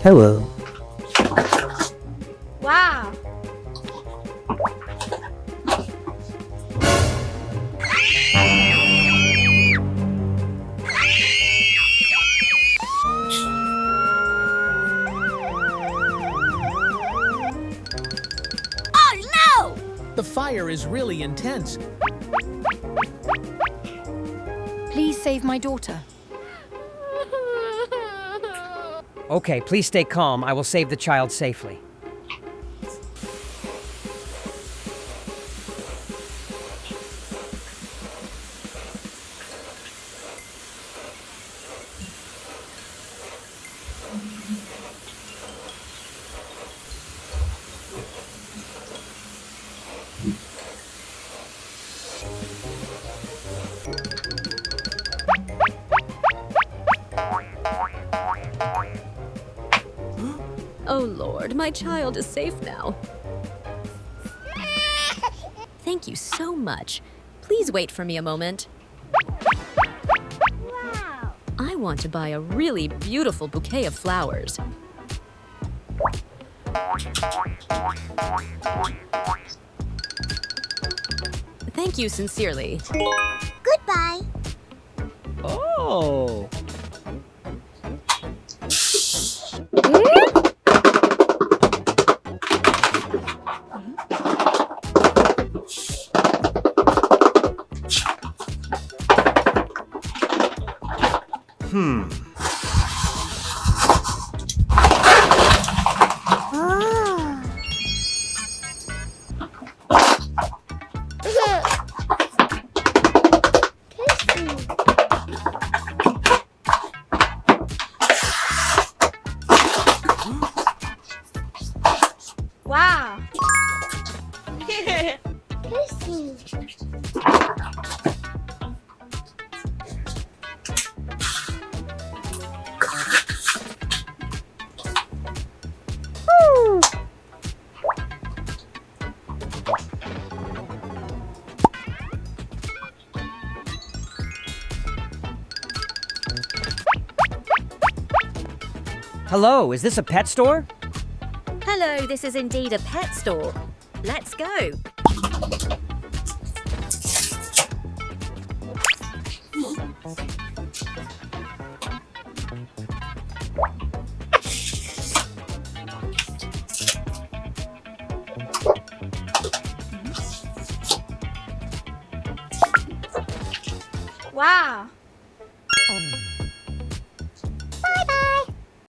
Hello. Wow. The fire is really intense. Please save my daughter. Okay, please stay calm. I will save the child safely. Oh Lord, my child is safe now. Thank you so much. Please wait for me a moment. Wow. I want to buy a really beautiful bouquet of flowers. Thank you sincerely. Goodbye. Oh. Wow. Hello, is this a pet store? Hello, this is indeed a pet store. Let's go. Wow.